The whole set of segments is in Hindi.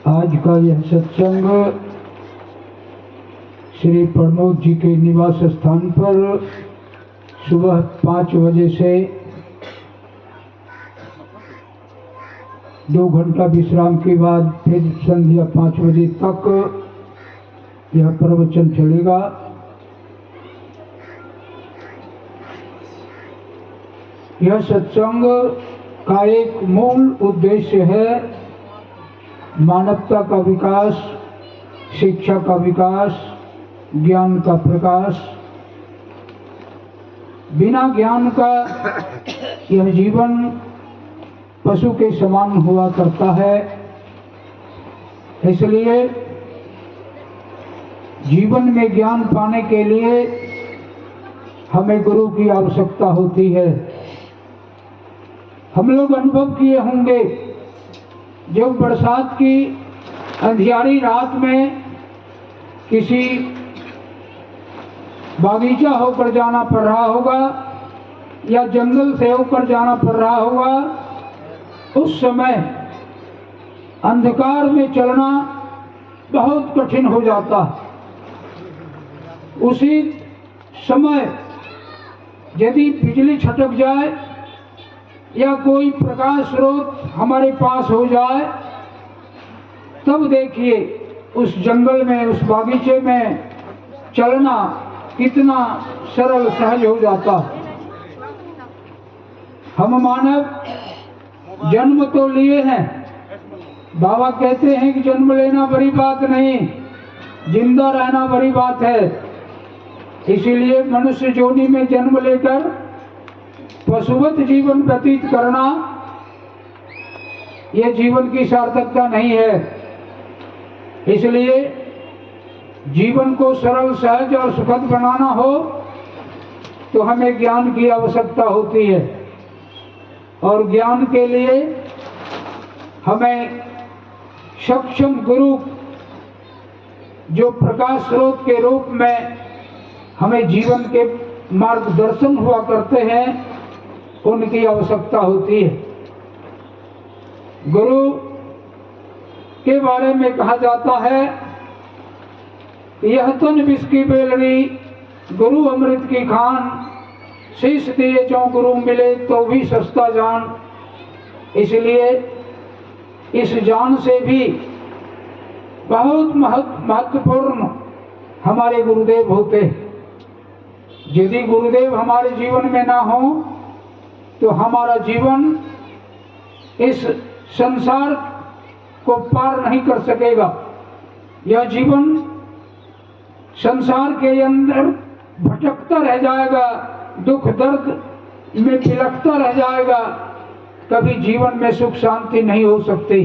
आज का यह सत्संग श्री प्रमोद जी के निवास स्थान पर सुबह 5 बजे से 2 घंटा विश्राम के बाद फिर संध्या 5 बजे तक यह प्रवचन चलेगा। यह सत्संग का एक मूल उद्देश्य है मानवता का विकास, शिक्षा का विकास, ज्ञान का प्रकाश। बिना ज्ञान का यह जीवन पशु के समान हुआ करता है। इसलिए जीवन में ज्ञान पाने के लिए हमें गुरु की आवश्यकता होती है। हम लोग अनुभव किए होंगे, जब बरसात की अंधियारी रात में किसी बागीचा होकर जाना पड़ रहा होगा या जंगल से होकर जाना पड़ रहा होगा, उस समय अंधकार में चलना बहुत कठिन हो जाता। उसी समय यदि बिजली छटक जाए या कोई प्रकाश स्रोत हमारे पास हो जाए, तब देखिए उस जंगल में, उस बागीचे में चलना कितना सरल सहज हो जाता। हम मानव जन्म तो लिए हैं। बाबा कहते हैं कि जन्म लेना बड़ी बात नहीं, जिंदा रहना बड़ी बात है। इसीलिए मनुष्य जोनि में जन्म लेकर पशुवत जीवन व्यतीत करना यह जीवन की सार्थकता नहीं है। इसलिए जीवन को सरल, सहज और सुखद बनाना हो तो हमें ज्ञान की आवश्यकता होती है। और ज्ञान के लिए हमें सक्षम गुरु, जो प्रकाश स्रोत के रूप में हमें जीवन के मार्गदर्शन हुआ करते हैं, उनकी आवश्यकता होती है। गुरु के बारे में कहा जाता है, यह तन विष की बेलड़ी, गुरु अमृत की खान, शीश दिए जो गुरु मिले तो भी सस्ता जान। इसलिए इस जान से भी बहुत महत्वपूर्ण हमारे गुरुदेव होते हैं। यदि गुरुदेव हमारे जीवन में ना हो तो हमारा जीवन इस संसार को पार नहीं कर सकेगा। यह जीवन संसार के अंदर भटकता रह जाएगा, दुख दर्द में बिलखता रह जाएगा, कभी जीवन में सुख शांति नहीं हो सकती।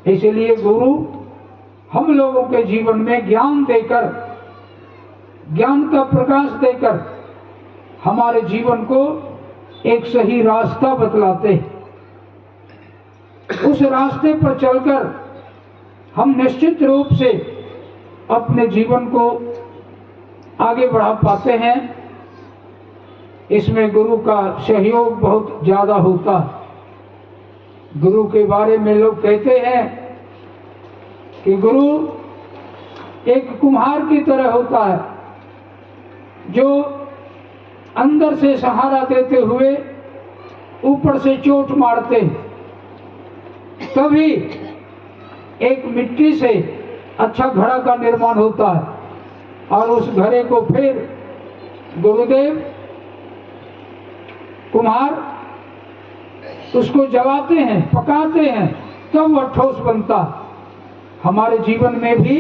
इसलिए गुरु हम लोगों के जीवन में ज्ञान देकर, ज्ञान का प्रकाश देकर हमारे जीवन को एक सही रास्ता बतलाते हैं। उस रास्ते पर चलकर हम निश्चित रूप से अपने जीवन को आगे बढ़ा पाते हैं। इसमें गुरु का सहयोग बहुत ज्यादा होता है। गुरु के बारे में लोग कहते हैं कि गुरु एक कुम्हार की तरह होता है, जो अंदर से सहारा देते हुए ऊपर से चोट मारते, तभी एक मिट्टी से अच्छा घड़ा का निर्माण होता है। और उस घड़े को फिर गुरुदेव कुम्हार उसको जलाते हैं, पकाते हैं, तब वह ठोस बनता। हमारे जीवन में भी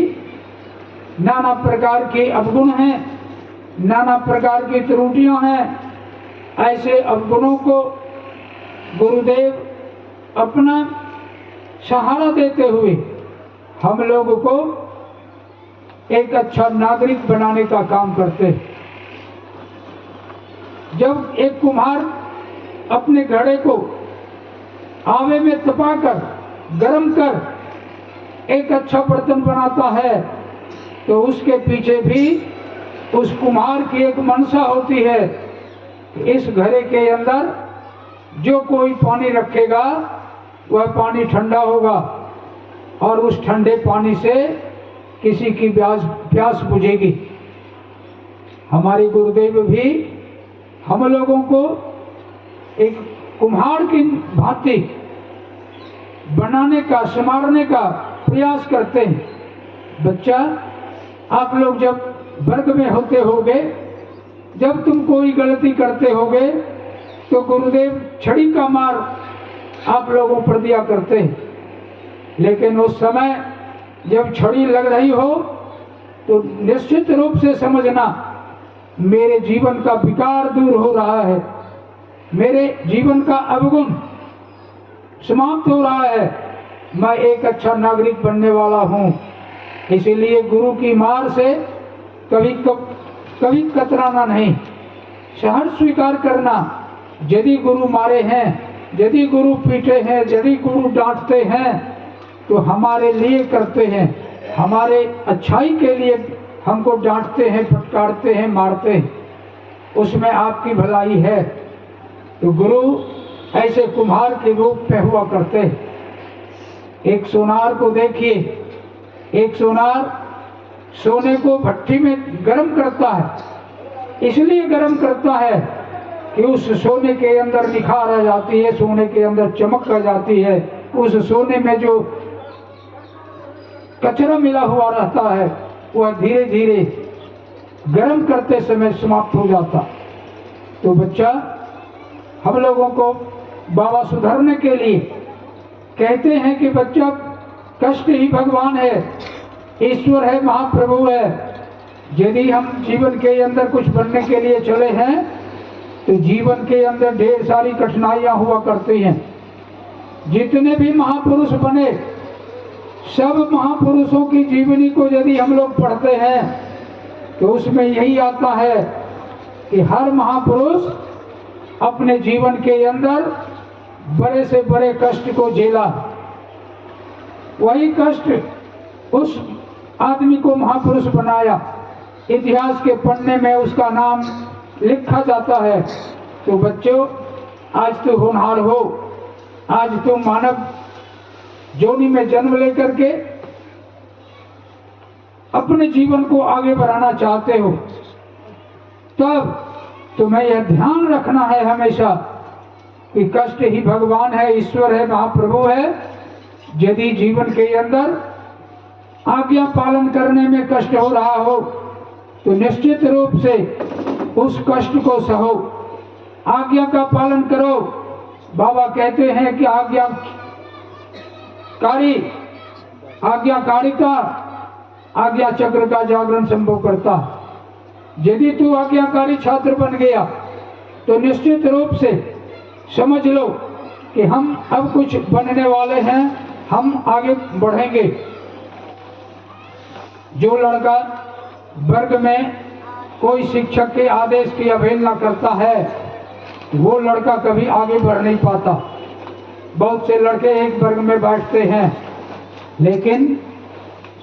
नाना प्रकार के अवगुण हैं, नाना प्रकार की त्रुटियां हैं। ऐसे अवगुणों को गुरुदेव अपना सहारा देते हुए हम लोगों को एक अच्छा नागरिक बनाने का काम करते हैं। जब एक कुम्हार अपने घड़े को आवे में तपाकर, गर्म कर एक अच्छा बर्तन बनाता है, तो उसके पीछे भी उस कुम्हार की एक मनसा होती है। इस घड़े के अंदर जो कोई पानी रखेगा वह पानी ठंडा होगा, और उस ठंडे पानी से किसी की प्यास बुझेगी। हमारे गुरुदेव भी हम लोगों को एक कुम्हार की भांति बनाने का, संवारने का प्रयास करते हैं। बच्चा, आप लोग जब वर्ग में होते होगे, जब तुम कोई गलती करते होगे तो गुरुदेव छड़ी का मार आप लोगों पर दिया करते हैं, लेकिन उस समय जब छड़ी लग रही हो तो निश्चित रूप से समझना मेरे जीवन का विकार दूर हो रहा है, मेरे जीवन का अवगुण समाप्त हो रहा है, मैं एक अच्छा नागरिक बनने वाला हूँ। इसीलिए गुरु की मार से कभी कतराना नहीं, सहर्ष स्वीकार करना। यदि गुरु मारे हैं, यदि गुरु पीटे हैं, यदि गुरु डांटते हैं तो हमारे लिए करते हैं, हमारे अच्छाई के लिए हमको डांटते हैं, फटकारते हैं, मारते हैं, उसमें आपकी भलाई है। तो गुरु ऐसे कुम्हार के रूप में हुआ करते हैं। एक सोनार को देखिए, एक सोनार सोने को भट्टी में गर्म करता है, इसलिए गर्म करता है कि उस सोने के अंदर निखार आ जाती है, सोने के अंदर चमक आ जाती है। उस सोने में जो कचरा मिला हुआ रहता है वह धीरे धीरे गर्म करते समय समाप्त हो जाता। तो बच्चा, हम लोगों को बाबा सुधरने के लिए कहते हैं कि बच्चा, कष्ट ही भगवान है, ईश्वर है, महाप्रभु है। यदि हम जीवन के अंदर कुछ बनने के लिए चले हैं तो जीवन के अंदर ढेर सारी कठिनाइयां हुआ करती हैं। जितने भी महापुरुष बने, सब महापुरुषों की जीवनी को यदि हम लोग पढ़ते हैं तो उसमें यही आता है कि हर महापुरुष अपने जीवन के अंदर बड़े से बड़े कष्ट को झेला। वही कष्ट उस आदमी को महापुरुष बनाया, इतिहास के पन्ने में उसका नाम लिखा जाता है। तो बच्चों, आज तो होनहार हो, आज तुम मानव जोनी में जन्म लेकर के अपने जीवन को आगे बढ़ाना चाहते हो, तब तुम्हें यह ध्यान रखना है हमेशा कि कष्ट ही भगवान है, ईश्वर है, महाप्रभु है। यदि जीवन के अंदर आज्ञा पालन करने में कष्ट हो रहा हो तो निश्चित रूप से उस कष्ट को सहो, आज्ञा का पालन करो। बाबा कहते हैं कि आज्ञाकारिता आज्ञा चक्र का जागरण संभव करता। यदि तू आज्ञाकारी छात्र बन गया तो निश्चित रूप से समझ लो कि हम अब कुछ बनने वाले हैं, हम आगे बढ़ेंगे। जो लड़का वर्ग में कोई शिक्षक के आदेश की अवहेलना करता है वो लड़का कभी आगे बढ़ नहीं पाता। बहुत से लड़के एक वर्ग में बैठते हैं, लेकिन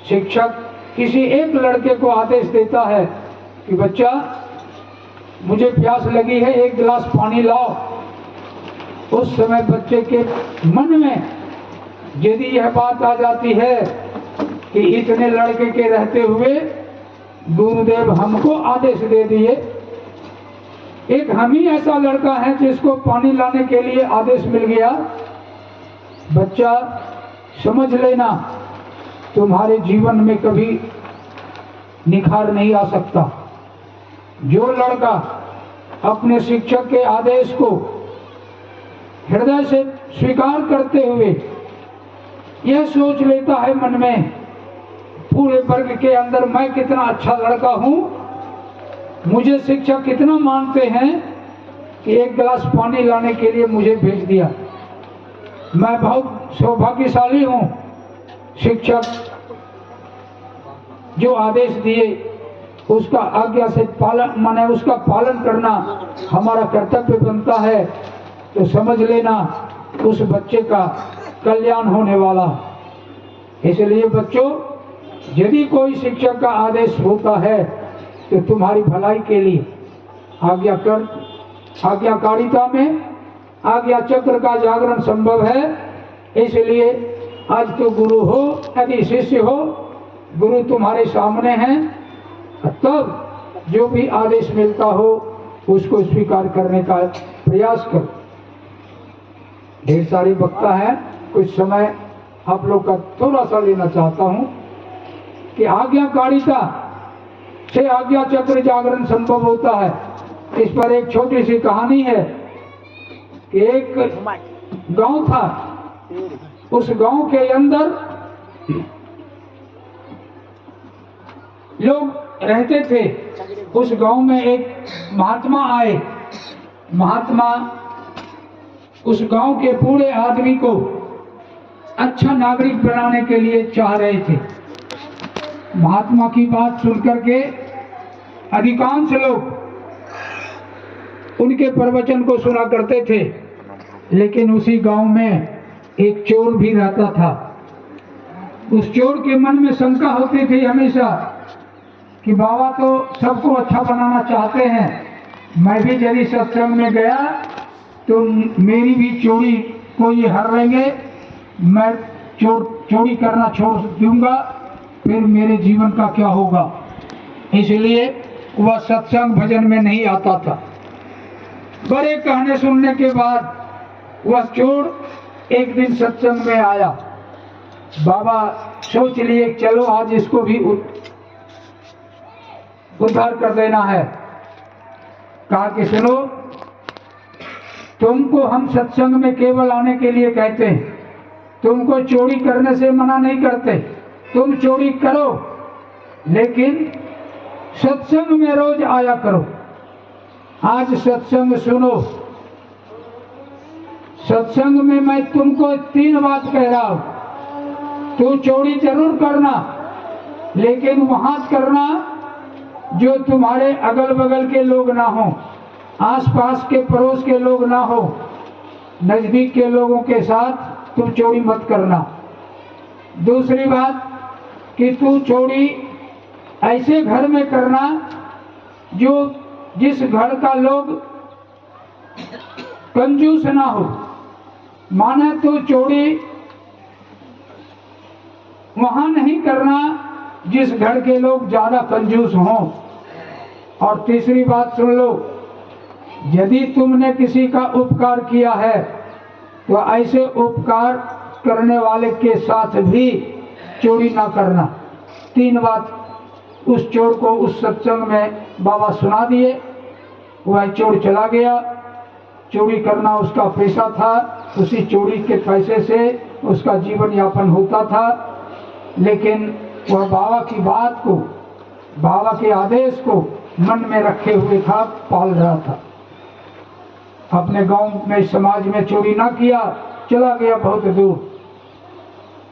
शिक्षक किसी एक लड़के को आदेश देता है कि बच्चा, मुझे प्यास लगी है, एक गिलास पानी लाओ। उस समय बच्चे के मन में यदि यह बात आ जाती है कि इतने लड़के के रहते हुए गुरुदेव हमको आदेश दे दिए, एक हम ही ऐसा लड़का है जिसको पानी लाने के लिए आदेश मिल गया। बच्चा, समझ लेना तुम्हारे जीवन में कभी निखार नहीं आ सकता। जो लड़का अपने शिक्षक के आदेश को हृदय से स्वीकार करते हुए यह सोच लेता है मन में, पूरे वर्ग के अंदर मैं कितना अच्छा लड़का हूं, मुझे शिक्षक कितना मानते हैं कि एक गिलास पानी लाने के लिए मुझे भेज दिया, मैं बहुत सौभाग्यशाली हूं। शिक्षक जो आदेश दिए उसका आज्ञा से पालन, माने उसका पालन करना हमारा कर्तव्य बनता है। तो समझ लेना उस बच्चे का कल्याण होने वाला। इसलिए बच्चों, यदि कोई शिक्षक का आदेश होता है तो तुम्हारी भलाई के लिए आज्ञाकारिता में आज्ञा चक्र का जागरण संभव है। इसलिए आज तो गुरु हो, यदि शिष्य हो, गुरु तुम्हारे सामने हैं, तब जो भी आदेश मिलता हो उसको स्वीकार करने का प्रयास करो। ढेर सारे वक्ता है, कुछ समय आप लोग का थोड़ा सा लेना चाहता हूं कि आज्ञाकारिता से आज्ञा चक्र जागरण संभव होता है। इस पर एक छोटी सी कहानी है कि एक गांव था, उस गांव के अंदर लोग रहते थे। उस गांव में एक महात्मा आए। महात्मा उस गांव के पूरे आदमी को अच्छा नागरिक बनाने के लिए चाह रहे थे। महात्मा की बात सुनकर के अधिकांश लोग उनके प्रवचन को सुना करते थे, लेकिन उसी गांव में एक चोर भी रहता था। उस चोर के मन में शंका होती थी हमेशा कि बाबा तो सबको अच्छा बनाना चाहते हैं, मैं भी यदि सत्संग में गया तो मेरी भी चोरी को ये हर लेंगे, मैं चोरी करना छोड़ दूंगा, फिर मेरे जीवन का क्या होगा। इसलिए वह सत्संग भजन में नहीं आता था। बड़े कहने सुनने के बाद वह चोर एक दिन सत्संग में आया। बाबा सोच लिए चलो आज इसको भी उद्धार कर देना है। कहा कि सुनो, तुमको हम सत्संग में केवल आने के लिए कहते हैं, तुमको चोरी करने से मना नहीं करते। तुम चोरी करो, लेकिन सत्संग में रोज आया करो। आज सत्संग सुनो। सत्संग में मैं तुमको 3 बात कह रहा हूं। तू चोरी जरूर करना, लेकिन वहां करना जो तुम्हारे अगल बगल के लोग ना हो, आसपास के पड़ोस के लोग ना हो, नजदीक के लोगों के साथ तुम चोरी मत करना। दूसरी बात कि तू चोरी ऐसे घर में करना जो जिस घर का लोग कंजूस ना हो। माना तू चोरी वहां नहीं करना जिस घर के लोग ज्यादा कंजूस हों। और तीसरी बात सुन लो, यदि तुमने किसी का उपकार किया है तो ऐसे उपकार करने वाले के साथ भी चोरी ना करना। 3 बात उस चोर को उस सत्संग में बाबा सुना दिए। वह चोर चला गया। चोरी करना उसका पेशा था, उसी चोरी के पैसे से उसका जीवन यापन होता था। लेकिन वह बाबा की बात को, बाबा के आदेश को मन में रखे हुए था, पाल रहा था। अपने गांव में, समाज में चोरी ना किया, चला गया बहुत दूर।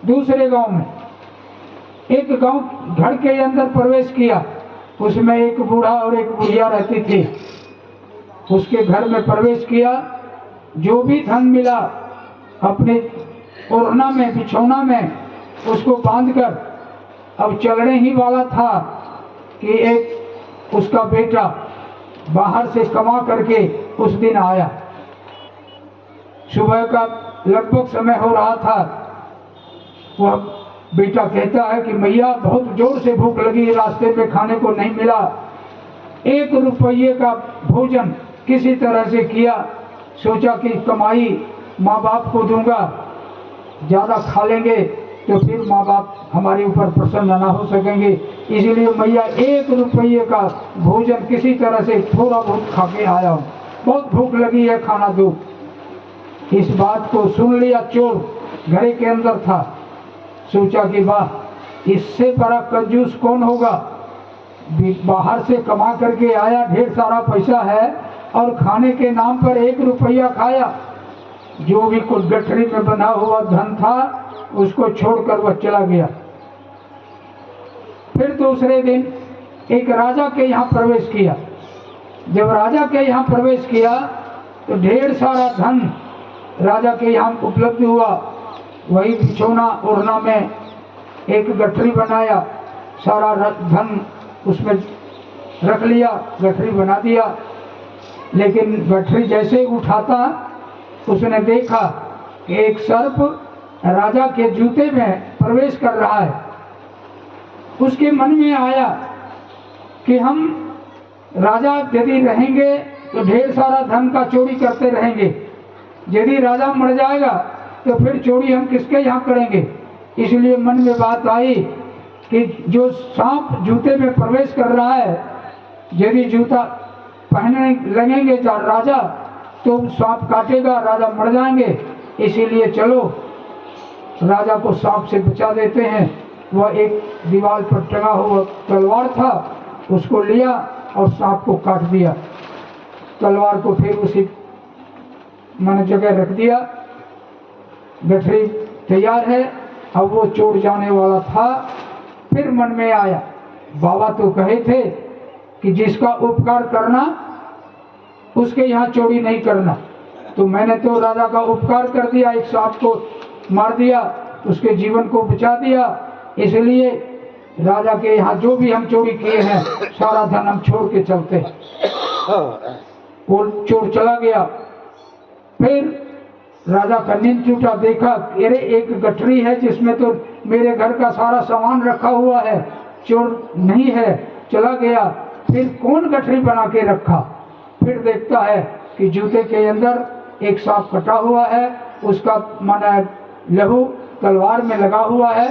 दूसरे गांव में एक गांव घर के अंदर प्रवेश किया। उसमें एक बूढ़ा और एक बुढ़िया रहती थी। उसके घर में प्रवेश किया। जो भी धन मिला अपने ओढ़ना में, बिछौना में उसको बांधकर अब चलने ही वाला था कि एक उसका बेटा बाहर से कमा करके उस दिन आया। सुबह का लगभग समय हो रहा था। वह बेटा कहता है कि मैया बहुत जोर से भूख लगी, रास्ते में खाने को नहीं मिला। 1 रुपये का भोजन किसी तरह से किया। सोचा कि कमाई माँ बाप को दूंगा, ज्यादा खा लेंगे तो फिर माँ बाप हमारे ऊपर प्रसन्न ना हो सकेंगे। इसलिए मैया 1 रुपये का भोजन किसी तरह से थोड़ा बहुत खा के आया हूँ, बहुत भूख लगी है, खाना दो। इस बात को सुन लिया चोर, घर के अंदर था। सोचा कि वाह, इससे बड़ा कंजूस कौन होगा। बाहर से कमा करके आया, ढेर सारा पैसा है और खाने के नाम पर 1 रुपया खाया। जो भी कुछ गठरी में बना हुआ धन था उसको छोड़कर वह चला गया। फिर दूसरे दिन एक राजा के यहाँ प्रवेश किया। जब राजा के यहाँ प्रवेश किया तो ढेर सारा धन राजा के यहाँ उपलब्ध हुआ। वही बिछौना ओढ़ना में एक गठरी बनाया, सारा धन उसमें रख लिया, गठरी बना दिया। लेकिन गठरी जैसे उठाता उसने देखा कि एक सर्प राजा के जूते में प्रवेश कर रहा है। उसके मन में आया कि हम राजा यदि रहेंगे तो ढेर सारा धन का चोरी करते रहेंगे, यदि राजा मर जाएगा तो फिर चोरी हम किसके यहाँ करेंगे। इसलिए मन में बात आई कि जो सांप जूते में प्रवेश कर रहा है, यदि जूता पहनने लगेंगे राजा तो सांप काटेगा, राजा मर जाएंगे। इसीलिए चलो राजा को सांप से बचा देते हैं। वह एक दीवार पर टंगा हुआ तलवार था, उसको लिया और सांप को काट दिया। तलवार को फिर उसी मन जगह रख दिया। गठरी तैयार है, अब वो चोर जाने वाला था। फिर मन में आया, बाबा तो कहे थे कि जिसका उपकार करना उसके यहाँ चोरी नहीं करना, तो मैंने तो राजा का उपकार कर दिया, एक सांप को मार दिया, उसके जीवन को बचा दिया। इसलिए राजा के यहाँ जो भी हम चोरी किए हैं सारा धन हम छोड़ के चलते। वो चोर चला गया। फिर राजा का नींद टूटा, देखा अरे एक गठरी है जिसमें तो मेरे घर का सारा सामान रखा हुआ है, चोर नहीं है, चला गया। फिर कौन गठरी बना के रखा। फिर देखता है कि जूते के अंदर एक सांप कटा हुआ है, उसका माना लहू तलवार में लगा हुआ है।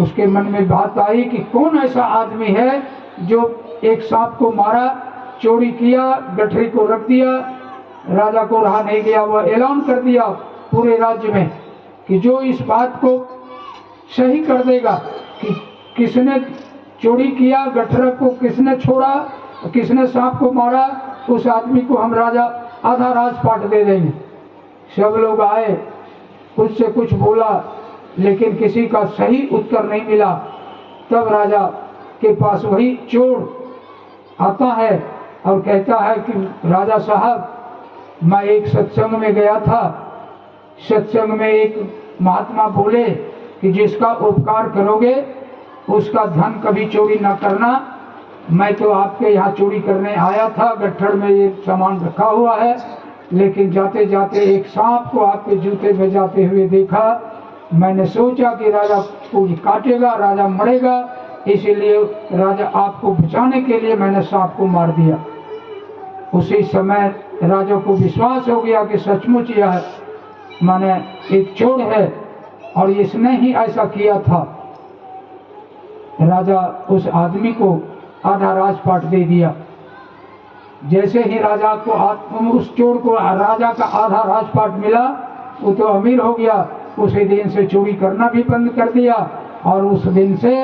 उसके मन में बात आई कि कौन ऐसा आदमी है जो एक सांप को मारा, चोरी किया, गठरी को रख दिया। राजा को रहा नहीं गया, वह ऐलान कर दिया पूरे राज्य में कि जो इस बात को सही कर देगा कि किसने चोरी किया, गठरी को किसने छोड़ा, किसने सांप को मारा, उस आदमी को हम राजा आधा राजपाट दे देंगे। सब लोग आए, कुछ से कुछ बोला, लेकिन किसी का सही उत्तर नहीं मिला। तब राजा के पास वही चोर आता है और कहता है कि राजा साहब, मैं एक सत्संग में गया था। सत्संग में एक महात्मा बोले कि जिसका उपकार करोगे उसका धन कभी चोरी ना करना। मैं तो आपके यहाँ चोरी करने आया था, गट्ठड़ में ये सामान रखा हुआ है, लेकिन जाते जाते एक सांप को आपके जूते में जाते हुए देखा। मैंने सोचा कि राजा को काटेगा, राजा मरेगा, इसीलिए राजा आपको बचाने के लिए मैंने सांप को मार दिया। उसी समय राजा को विश्वास हो गया कि सचमुच यह माने एक चोर है और इसने ही ऐसा किया था। राजा उस आदमी को आधा राजपाट दे दिया। जैसे ही राजा को उस चोर को राजा का आधा राजपाट मिला, वो तो अमीर हो गया। उसी दिन से चोरी करना भी बंद कर दिया और उस दिन से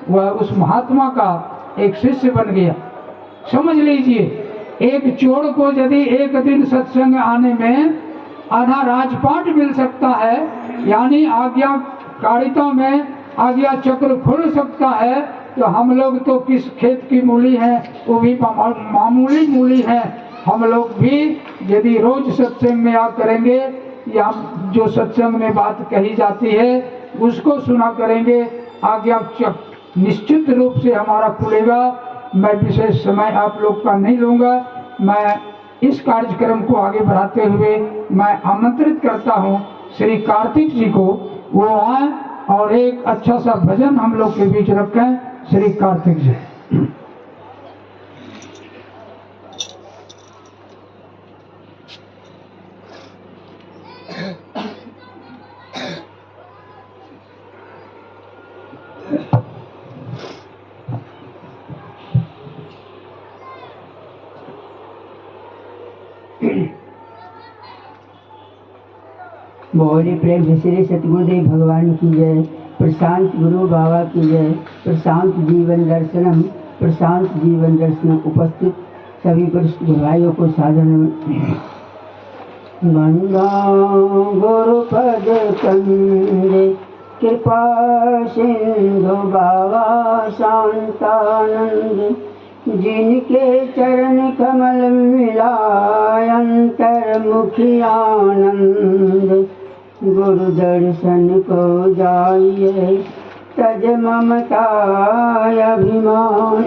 वह उस महात्मा का एक शिष्य बन गया। समझ लीजिए, एक चोर को यदि एक दिन सत्संग आने में आधा राजपाट मिल सकता है, यानी आज्ञाकारिता में आज्ञा चक्र खुल सकता है, तो हम लोग तो किस खेत की मूली हैं, वो भी मामूली मूली हैं। हम लोग भी यदि रोज सत्संग में आ करेंगे या जो सत्संग में बात कही जाती है उसको सुना करेंगे, आज्ञा चक्र निश्चित रूप से हमारा खुलेगा। मैं विशेष समय आप लोग का नहीं लूँगा। मैं इस कार्यक्रम को आगे बढ़ाते हुए मैं आमंत्रित करता हूँ श्री कार्तिक जी को, वो आए और एक अच्छा सा भजन हम लोग के बीच रखें। श्री कार्तिक जी। बोले प्रेम से श्री सतगुरुदेव भगवान की जय। प्रशांत गुरु बाबा की जय। प्रशांत जीवन दर्शनम, प्रशांत जीवन दर्शनम। उपस्थित सभी वरिष्ठ भाइयों को साधन गंगा गुरुपद कंदे कृपा सिंधु बाबा शांतानंद, जिनके चरण कमल मिलाय अंतर्मुखी आनंद। गुरु दर्शन को जाइए तज ममताय अभिमान,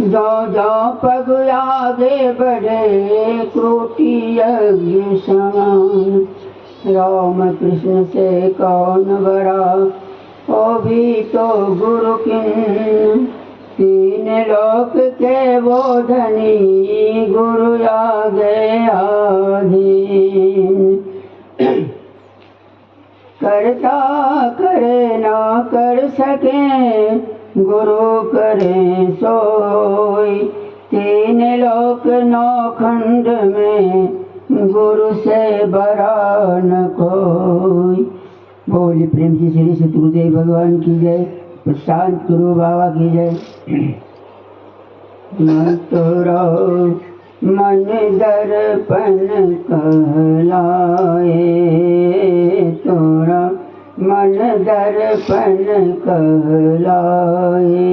जो जो पग आगे बढ़े कोटि यज्ञ समान। राम कृष्ण से कौन बड़ा, ओ भी तो गुरु किन, तीन लोक के वो धनी, गुरु आगे आधीन। करता करे ना कर सके, गुरु करे सोई, तीन लोक नौ खंड में, गुरु से बड़ा न कोई। बोली प्रेम की श्री सतगुरुदेव भगवान की जय, प्रशांत गुरु बाबा की जय। मन तोरो मन दर्पण कहलाए, तोरा मन दर्पण कहलाए।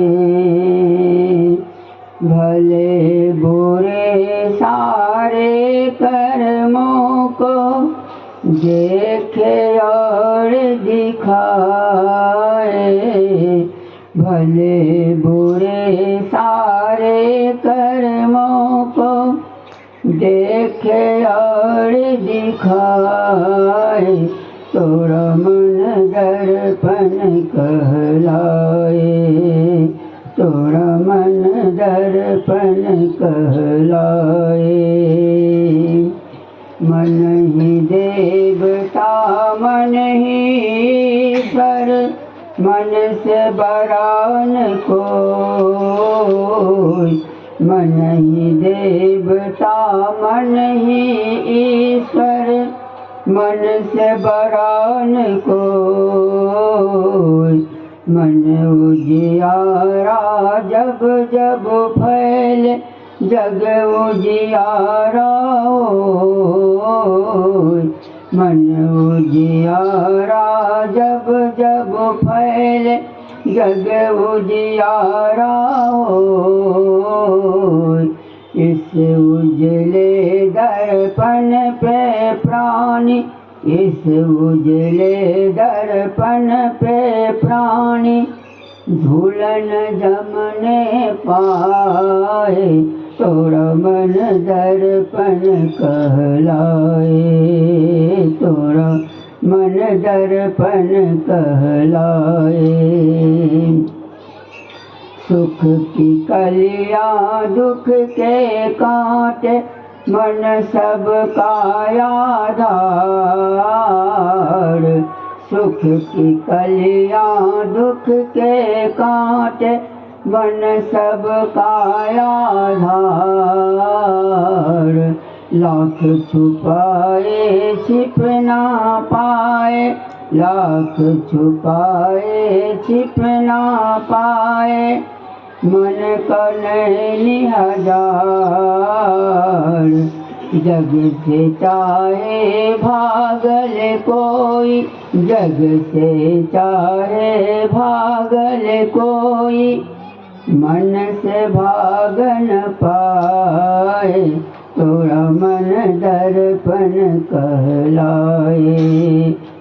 भले बुरे सारे कर्मों को देखे और दिखाए, भले बुरे सारे कर्मों को देखे और दिखाए, तोरा मन दर्पण कहलाए, तोरा मन दर्पण कहलाए। मन ही देवता मन ही ईश्वर, मन से बड़ा न कोई, मन ही देवता मन ही ईश्वर, मन से बड़ा न कोई। मन उजियारा जब जब फैले, जग उजियारा होय, मन उजियारा जब जब फैले, जग उजियारा होय। इस उजले दर्पण पे प्राणी, इस उजले दर्पण पे प्राणी, झूलन जमने पाए, तोरा मन दर्पण कहलाए, तोरा मन दर्पण कहलाए। सुख की कलियां दुख के कांटे, मन सब का आधार, सुख की कलियां दुख के कांटे, मन सब का आधार। लाख छुपाए छिप ना पाए, लाख छुपाए छिप ना पाए, मन का नैनी हजार। जग से चाहे भागल कोई, जग से चाहे भागल कोई, मन से भाग न पाए, तोरा मन दर्पण कहलाए,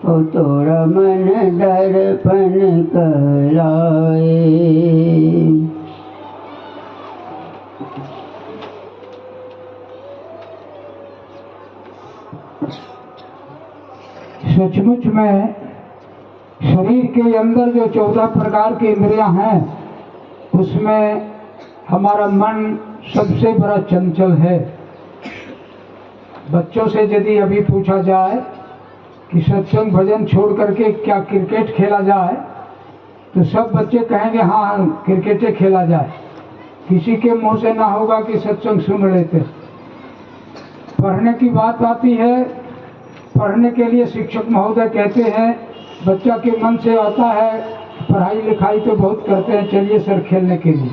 ओ तोरा मन दर्पण कहलाए। सचमुच में शरीर के अंदर जो 14 प्रकार की इंद्रियां हैं, उसमें हमारा मन सबसे बड़ा चंचल है। बच्चों से यदि अभी पूछा जाए कि सत्संग भजन छोड़ करके क्या क्रिकेट खेला जाए, तो सब बच्चे कहेंगे हाँ क्रिकेट खेला जाए। किसी के मुंह से ना होगा कि सत्संग सुन लेते। पढ़ने की बात आती है, पढ़ने के लिए शिक्षक महोदय कहते हैं बच्चा के मन से आता है, पढ़ाई लिखाई तो बहुत करते हैं, चलिए सर खेलने के लिए।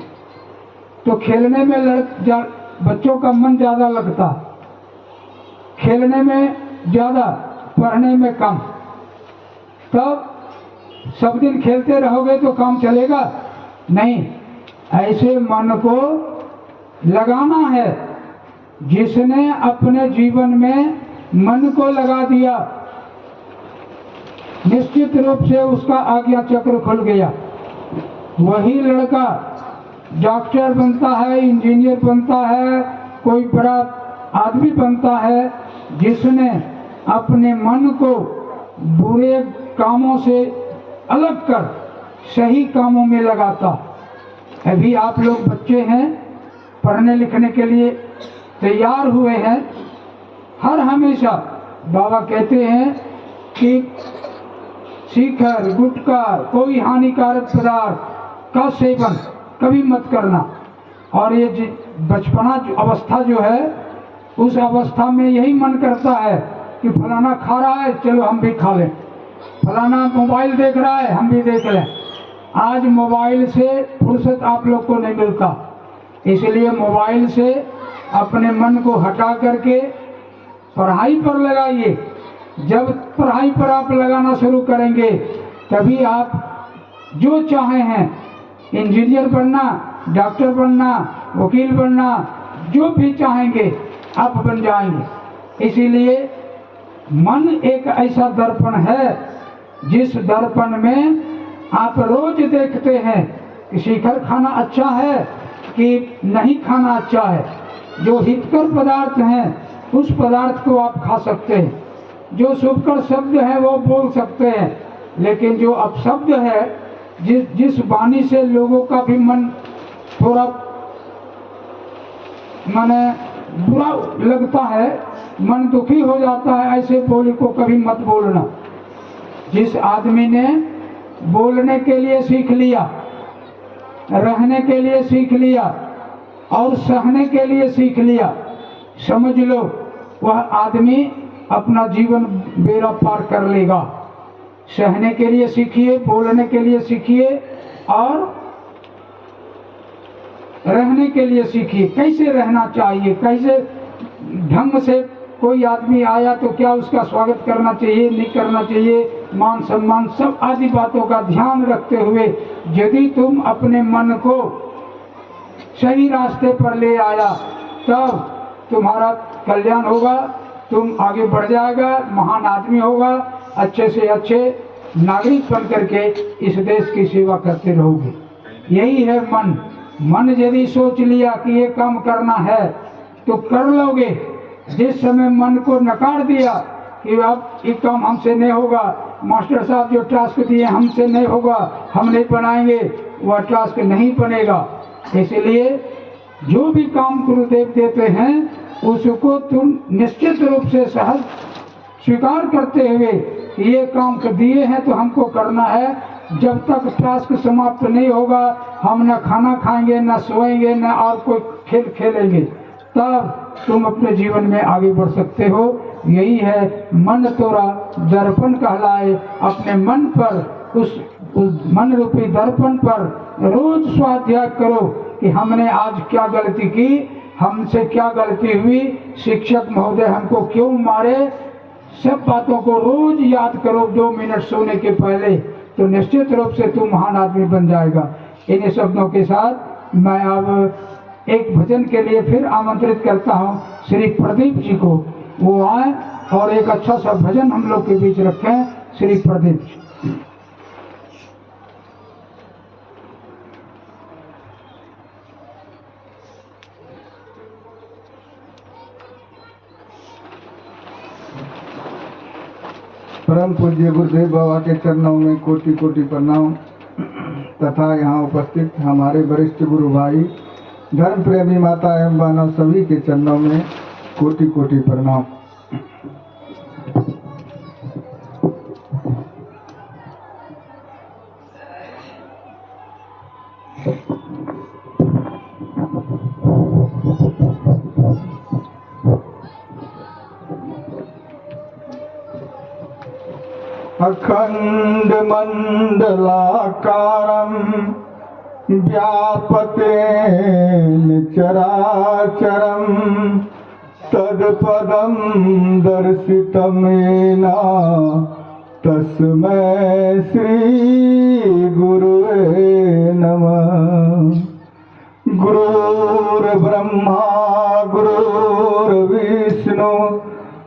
तो खेलने में बच्चों का मन ज़्यादा लगता, खेलने में ज़्यादा, पढ़ने में कम। तब सब दिन खेलते रहोगे तो काम चलेगा नहीं। ऐसे मन को लगाना है। जिसने अपने जीवन में मन को लगा दिया, निश्चित रूप से उसका आज्ञा चक्र खुल गया। वही लड़का डॉक्टर बनता है, इंजीनियर बनता है, कोई बड़ा आदमी बनता है, जिसने अपने मन को बुरे कामों से अलग कर सही कामों में लगाता। अभी आप लोग बच्चे हैं, पढ़ने लिखने के लिए तैयार हुए हैं। हर हमेशा बाबा कहते हैं कि शिखर गुटखा कोई हानिकारक पदार्थ का सेवन कभी मत करना। और ये बचपना अवस्था जो है, उस अवस्था में यही मन करता है कि फलाना खा रहा है, चलो हम भी खा लें, फलाना मोबाइल देख रहा है, हम भी देख लें। आज मोबाइल से फुर्सत आप लोग को नहीं मिलता, इसलिए मोबाइल से अपने मन को हटा करके पढ़ाई पर लगाइए। जब पढ़ाई पर आप लगाना शुरू करेंगे तभी आप जो चाहे हैं, इंजीनियर बनना, डॉक्टर बनना, वकील बनना, जो भी चाहेंगे आप बन जाएंगे। इसीलिए मन एक ऐसा दर्पण है जिस दर्पण में आप रोज देखते हैं कि शिखर खाना अच्छा है कि नहीं खाना अच्छा है। जो हितकर पदार्थ हैं उस पदार्थ को आप खा सकते हैं, जो शुभकर शब्द है वो बोल सकते हैं, लेकिन जो अपशब्द है, जिस वाणी से लोगों का भी मन थोड़ा माने बुरा लगता है, मन दुखी हो जाता है, ऐसे बोली को कभी मत बोलना। जिस आदमी ने बोलने के लिए सीख लिया, रहने के लिए सीख लिया और सहने के लिए सीख लिया, समझ लो वह आदमी अपना जीवन बेड़ा पार कर लेगा। सहने के लिए सीखिए, बोलने के लिए सीखिए और रहने के लिए सीखिए। कैसे रहना चाहिए, कैसे ढंग से कोई आदमी आया तो क्या उसका स्वागत करना चाहिए, नहीं करना चाहिए, मान सम्मान सब आदि बातों का ध्यान रखते हुए यदि तुम अपने मन को सही रास्ते पर ले आया तब तुम्हारा कल्याण होगा, तुम आगे बढ़ जाएगा, महान आदमी होगा, अच्छे से अच्छे नागरिक बन करके इस देश की सेवा करते रहोगे। यही है मन। मन यदि सोच लिया कि ये काम करना है तो कर लोगे। जिस समय मन को नकार दिया कि अब ये काम हमसे नहीं होगा, मास्टर साहब जो टास्क दिए हमसे नहीं होगा, हम नहीं बनाएंगे, वह टास्क नहीं बनेगा। इसलिए जो भी काम गुरुदेव देते हैं उसको तुम निश्चित रूप से सहज स्वीकार करते हुए ये काम दिए हैं तो हमको करना है। जब तक टास्क समाप्त नहीं होगा हम न खाना खाएंगे, न सोएंगे, न और कोई खेल खेलेंगे, तब तुम अपने जीवन में आगे बढ़ सकते हो। यही है मन तोरा दर्पण कहलाए। अपने मन पर उस मन रूपी दर्पण पर रोज स्वाध्याय करो कि हमने आज क्या गलती की, हमसे क्या गलती हुई, शिक्षक महोदय हमको क्यों मारे। सब बातों को रोज याद करो 2 मिनट सोने के पहले, तो निश्चित रूप से तू महान आदमी बन जाएगा। इन शब्दों के साथ मैं अब एक भजन के लिए फिर आमंत्रित करता हूँ श्री प्रदीप जी को, वो आए और एक अच्छा सा भजन हम लोग के बीच रखें। श्री प्रदीप जी। परम पूज्य गुरुदेव बाबा के चरणों में कोटि कोटि प्रणाम तथा यहाँ उपस्थित हमारे वरिष्ठ गुरु भाई धर्म प्रेमी माता एवं मानव सभी के चरणों में कोटि कोटि प्रणाम। अखंड मंडलाकारं व्यापतेन चराचरं तत्पदं दर्शितमेन तस्मै श्री गुरुवे नमः। गुरुर्ब्रह्मा गुरुर्विष्णु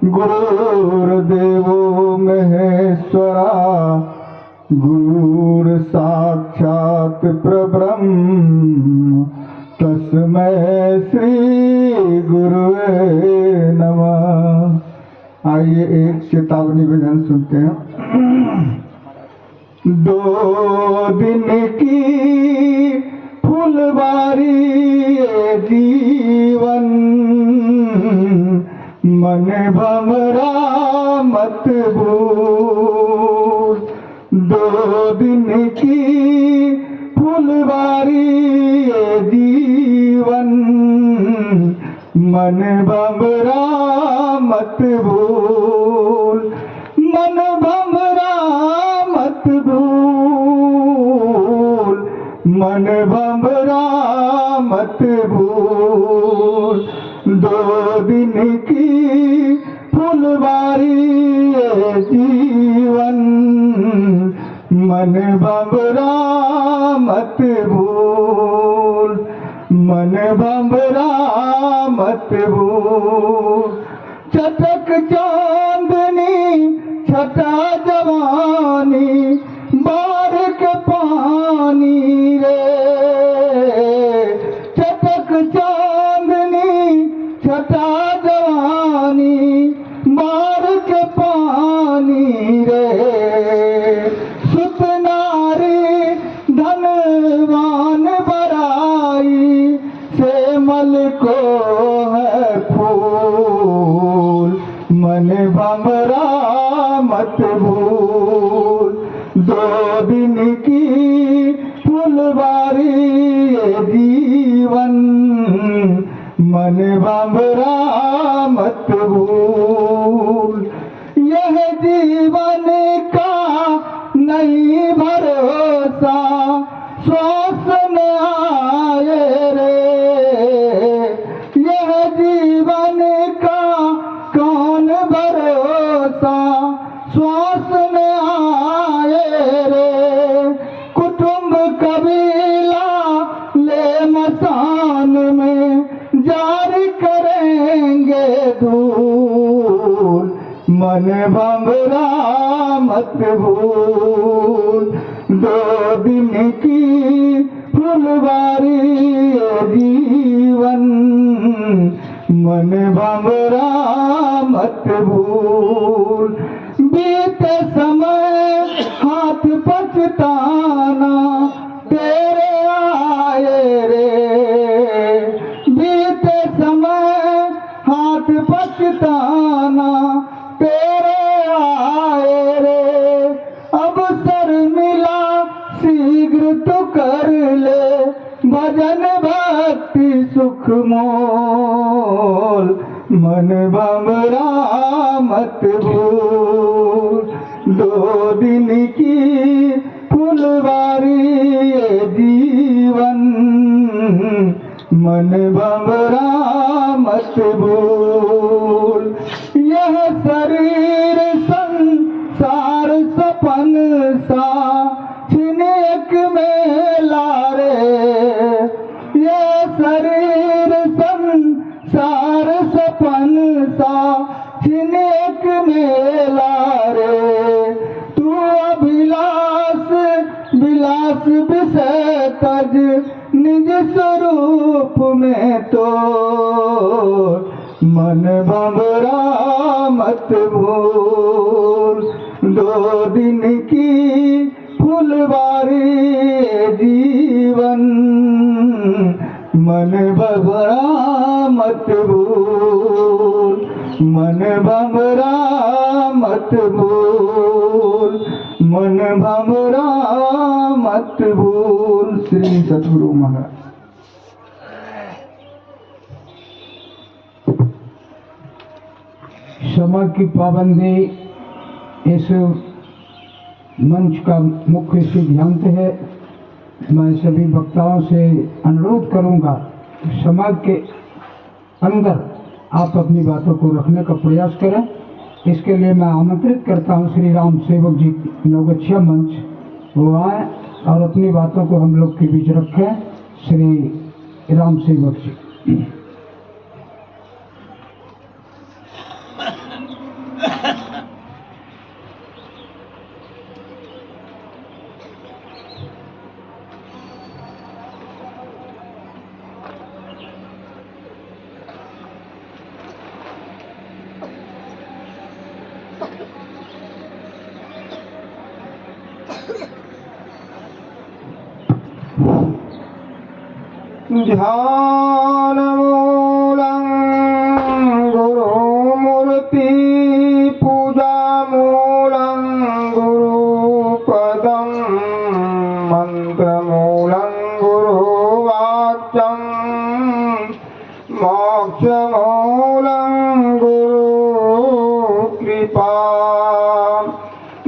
गुरुर्देवो महेश्वरा गुरुर्साक्षात् परब्रह्म तस्मै श्री गुरुवे नमः। आइए एक चेतावनी भजन सुनते हैं। 2 दिन की फुलवारी ये जीवन, मन भमरा मत भूल। 2 दिन की फुलवारी ये जीवन, मन भमरा मत भूल। मन भमरा मत भूल, मन भमरा मत भूल। 2 दिन की फुलवारी ये जीवन, मन भमरा मत भूल। मन भमरा मत भूल। चटक चांदनी छटा जवानी, बारिक पानी रे। चटक चांदनी छटा जवानी, बारिक पानी रे। सुत नारी धनवान बराई, से मल को है फूल। मन भमरा मत भूल। 2 दिन की फुलवारी ये जीवन, मन भमरा मत भूल। यह जीवन का नहीं भरोसा, श्वास न आए रे। यह जीवन का कौन भरोसा, श्वास न आए रे। कुटुंब कबीला ले मसान में, जारी करेंगे धूल। मन भमरा मत भूल। 2 दिन की फुलवारी ये जीवन, मन भमरा मत भूल। बीते समय हाथ पछताना, तेरे आए रे। बीते समय हाथ पछताना, तेरे आए रे। अब सर मिला शीघ्र तो कर ले, भजन भक्ति सुख मोल। मन भमरा मत भूल। 2 दिन की फुलवारी ये जीवन, मन भमरा मत भूल। यह शरीर संसार सपन सा, छिनेक में लारे। यह शरीर संसार सपन सा, छिनेक में लारे। तू अभिलाष विलास विषय तज, निज स्वरूप में तो। मन भमरा मत भूल। 2 दिन की फुलवारी ये जीवन, मन भमरा मत भूल। मन भमरा मत भूल। मन भमरा मत भूल। श्री सतगुरु महाराज। समय की पाबंदी इस मंच का मुख्य सिद्धांत है। मैं सभी वक्ताओं से अनुरोध करूंगा कि समाज के अंदर आप अपनी बातों को रखने का प्रयास करें। इसके लिए मैं आमंत्रित करता हूं श्री राम सेवक जी नवगछिया मंच, वो आए और अपनी बातों को हम लोग के बीच रखें। श्री राम सेवक जी। ध्यान मूलं गुरुमूर्ति पूजा मूलं गुरुपदं मंत्रमूलं गुरुवाक्यं मोक्षमूलं गुरुकृपा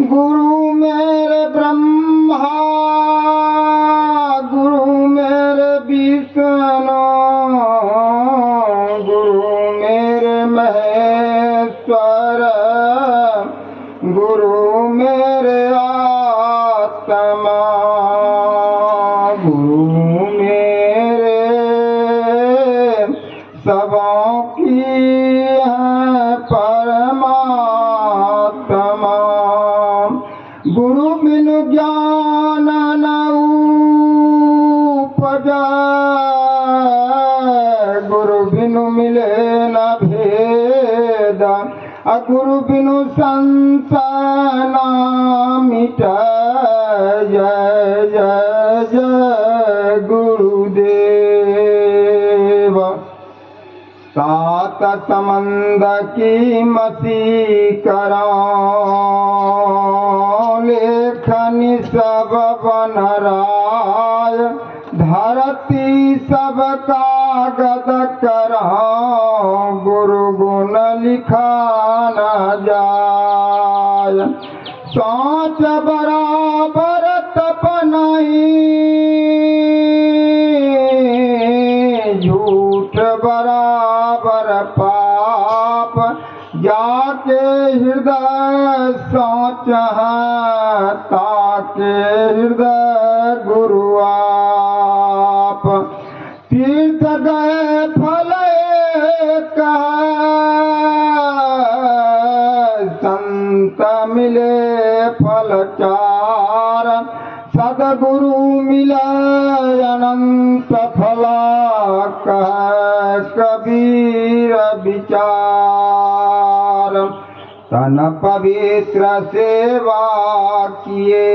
गुरु मेरे ब्रह्मा गुरु मेरे विष्णु गुरु मेरे महेश्वर गुरु मेरे आत्मा गुरु मेरे सबों की है परमात्मा गुरु बिनु ज्ञान न उपजै गुरु बिनु मिले न भेद गुरु बिनु संसार न मिटै जय जय जय गुरुदेव सात समंद की मसी करां लेखनी सब बनराय धरती सब कागज करां गुरु गुण लिखा न जाय सोच बराबर तप नहीं झूठ बराबर पाप जाके हृदय सोच है ताके हृदय गुरु आप तीर्थ गए फल एक संत मिले फल चार सदगुरु मिले अनंत फला कह कबीर विचार तन पवित्र सेवा किए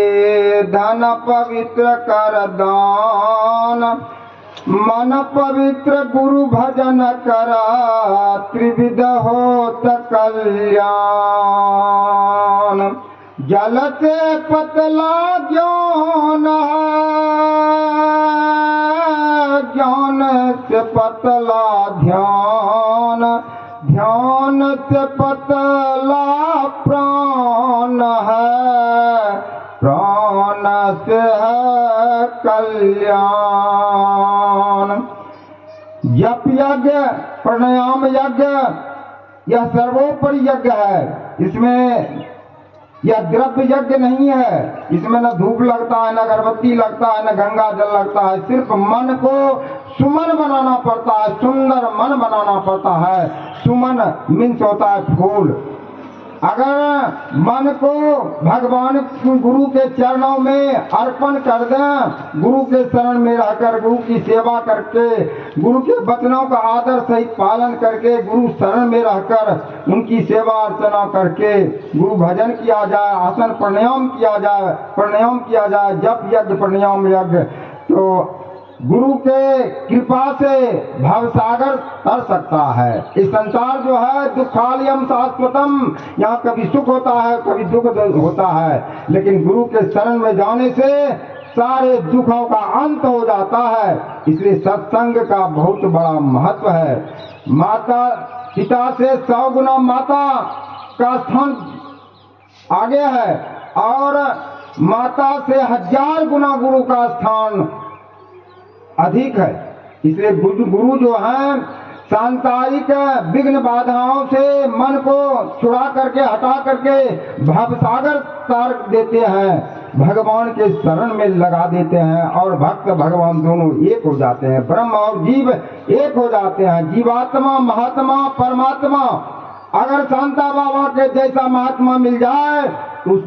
धन पवित्र कर दान मन पवित्र गुरु भजन करा त्रिविध होत कल्याण जल से पतला ज्ञान है ज्ञान से पतला ध्यान ध्यान से पतला प्राण है प्राण से है कल्याण जप यज्ञ प्राणायाम यज्ञ यह सर्वोपरि यज्ञ है इसमें यह द्रव्य यज्ञ नहीं है इसमें न धूप लगता है न अगरबत्ती लगता है न गंगा जल लगता है सिर्फ मन को सुमन बनाना पड़ता है सुंदर मन बनाना पड़ता है सुमन मीन्स होता है फूल अगर मन को भगवान गुरु के चरणों में अर्पण कर दें गुरु के शरण में रहकर गुरु की सेवा करके गुरु के वचनों का आदर सहित पालन करके गुरु शरण में रहकर उनकी सेवा अर्चना करके गुरु भजन किया जाए आसन प्राणायाम किया जाए जप यज्ञ प्राणायाम यज्ञ तो गुरु के कृपा से भवसागर तर सकता है। इस संसार जो है दुखालयम शाश्वतम यहाँ कभी सुख होता है कभी दुख होता है लेकिन गुरु के शरण में जाने से सारे दुखों का अंत हो जाता है इसलिए सत्संग का बहुत बड़ा महत्व है। माता पिता से 100 गुना माता का स्थान आगे है और माता से 1000 गुना गुरु का स्थान अधिक है इसलिए गुरु जो है सांसारिक विघ्न बाधाओं से मन को छुड़ा करके हटा करके भवसागर तार देते हैं भगवान के शरण में लगा देते हैं और भक्त भगवान दोनों एक हो जाते हैं ब्रह्म और जीव एक हो जाते हैं जीवात्मा महात्मा परमात्मा अगर शांता बाबा के जैसा महात्मा मिल जाए तो उस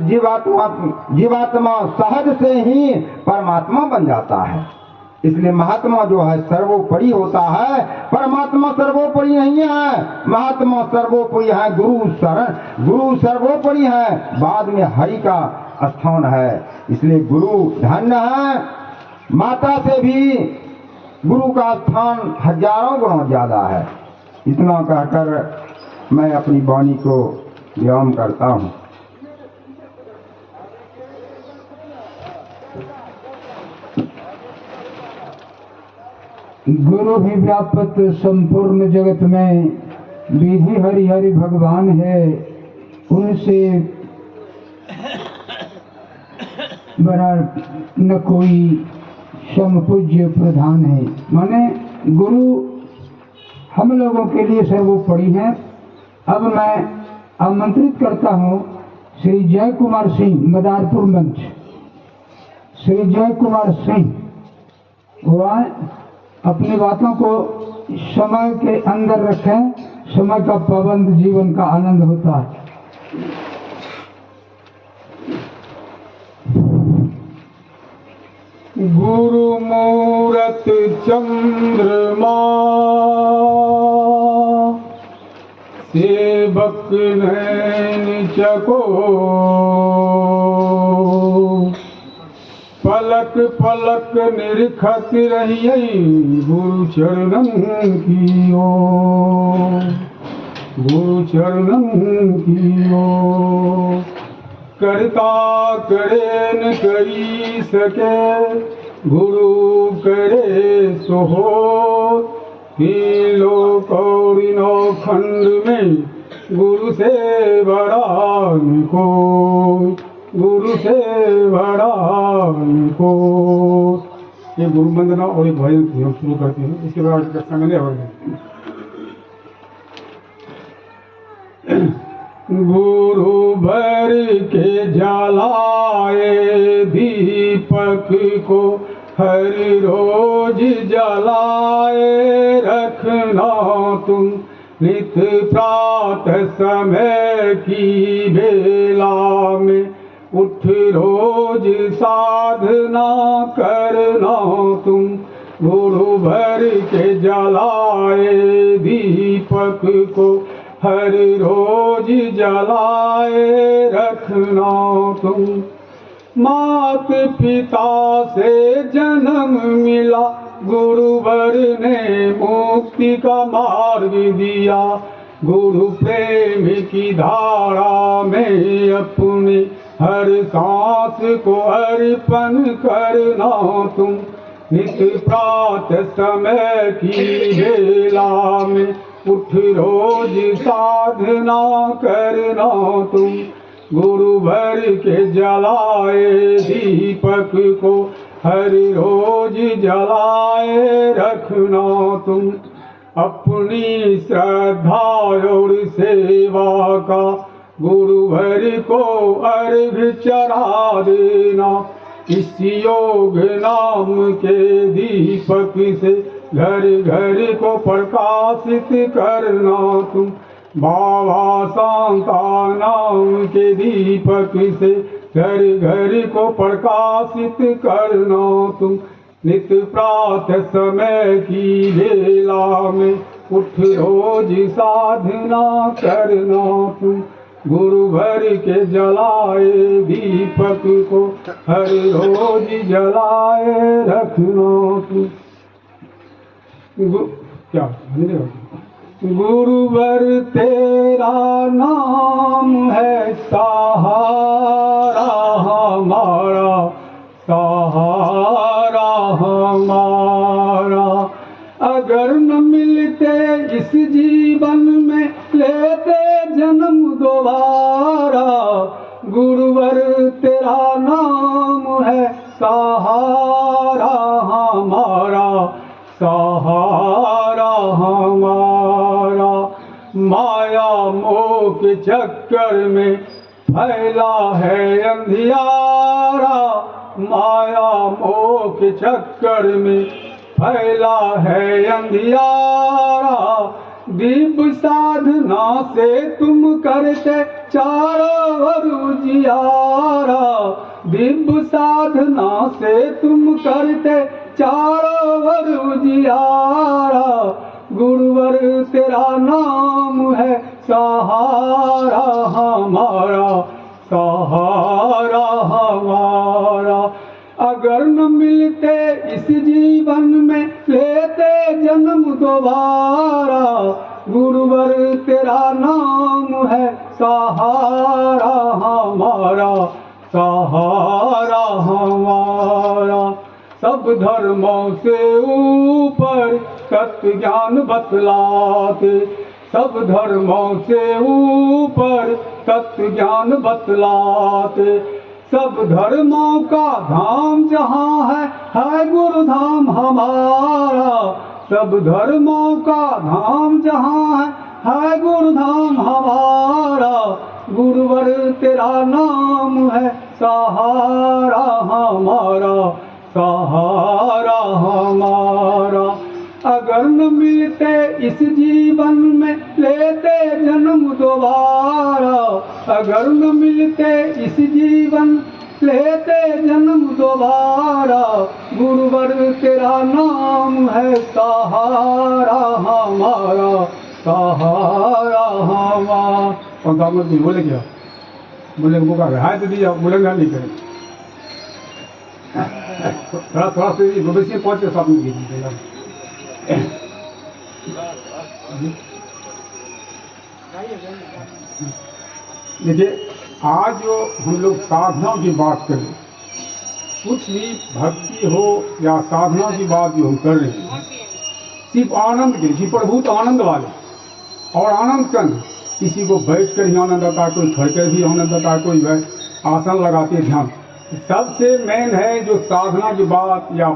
जीवात्मा सहज से ही परमात्मा बन जाता है इसलिए महात्मा जो है सर्वोपरि होता है, परमात्मा सर्वोपरि नहीं है। महात्मा सर्वोपरि है, गुरु सर्वोपरि है, बाद में हरि का स्थान है। इसलिए गुरु धन्य है, माता से भी गुरु का स्थान हजारों गुना ज्यादा है। इतना कहकर मैं अपनी वाणी को विराम करता हूँ। गुरु ही व्यापत संपूर्ण जगत में, विधि हरि हरि भगवान है, उनसे बड़ा न कोई समपूज्य प्रधान है। माने गुरु हम लोगों के लिए सर्वोपरि है। अब मैं आमंत्रित करता हूँ श्री जय कुमार सिंह, मदारपुर मंच। श्री जय कुमार सिंह वह अपनी बातों को समय के अंदर रखें। समय का पाबंद जीवन का आनंद होता है। गुरु मूरत चंद्रमा, सेवक नैन चको, पलक पलक निरखत रहियै गुरु चरणन की ओर, गुरु चरणन की ओर। करता करे न करी सके, गुरु करे सो हो। तीन लोक और नौ खंड में गुरु से बड़ा न कोई, गुरु से बड़ा न कोई। ये गुरु वंदना और एक भजन हम शुरू करते हैं, इसके बाद कक्षा में और गुरु भर के जलाए दीपक को हर रोज जलाए रखना तुम। नित प्रातः समय की बेला में उठ रोज साधना करना तुम। गुरु भर के जलाए दीपक को हर रोज जलाए रखना तुम। मात पिता से जन्म मिला, गुरुवर ने मुक्ति का मार्ग दिया। गुरु प्रेम की धारा में अपने हर सांस को अर्पण करना तुम। नित प्रातः समय की बेला में उठ रोज साधना करना तुम। गुरु भर के जलाए दीपक को हर रोज जलाए रखना तुम। अपनी श्रद्धा और सेवा का गुरु भर को अर्घ चढ़ा देना। इस योग नाम के दीपक से घर घर को प्रकाशित करना तुम। बाबा शांता नाम के दीपक से घर घर को प्रकाशित करना तुम। नित प्रातः समय की बेला में उठ रोज साधना करना तुम। गुरु भर के जलाए दीपक को हर रोज जलाए रखना तुम। क्या गुरुवर तेरा नाम है सहारा हमारा, सहारा हमारा। अगर न मिलते इस जीवन में लेते जन्म दोबारा। गुरुवर तेरा नाम है सहारा हमारा, सहारा हमारा। माया मोह के चक्कर में फैला है अंधियारा। माया मोह के चक्कर में फैला है अंधियारा। दिव्य साधना से तुम करते चारों ओर उजियारा। दिव्य साधना से तुम करते चारों तेरा नाम है सहारा हमारा, सहारा हमारा। अगर न मिलते इस जीवन में लेते जन्म दोबारा, गुरुवर तेरा नाम है सहारा हमारा, सहारा हमारा। सब धर्मों से ऊपर तत्व ज्ञान बतलाते, सब धर्मों से ऊपर तत्व ज्ञान बतलाते। सब धर्मों का धाम जहाँ है गुरु धाम हमारा। सब धर्मों का धाम जहाँ है गुरु धाम हमारा। गुरुवर तेरा नाम है सहारा हमारा, सहारा हमारा। अगर न मिलते इस जीवन में लेते जन्म दोबारा, अगर न मिलते इस जीवन लेते जन्म दोबारा, गुरुवर तेरा नाम है सहारा हमारा, सहारा हमारा। कौन सा मत बोले क्या? बोले हमको कहा हाय तो दिया, बोलेंगे नहीं करें। थोड़ा थोड़ा से भविष्य पहुंच के साथ में देखिए, आज जो हम लोग साधना की बात करें, कुछ भी भक्ति हो या साधना की बात जो हम कर रहे हैं, सिर्फ आनंद के, सिर्फ प्रभुत आनंद वाले और आनंद कन। किसी को बैठ कर ही आनंद आता है, कोई खड़ कर भी आनंद आता है, कोई आसन लगाते ध्यान। सबसे मेन है जो साधना की बात या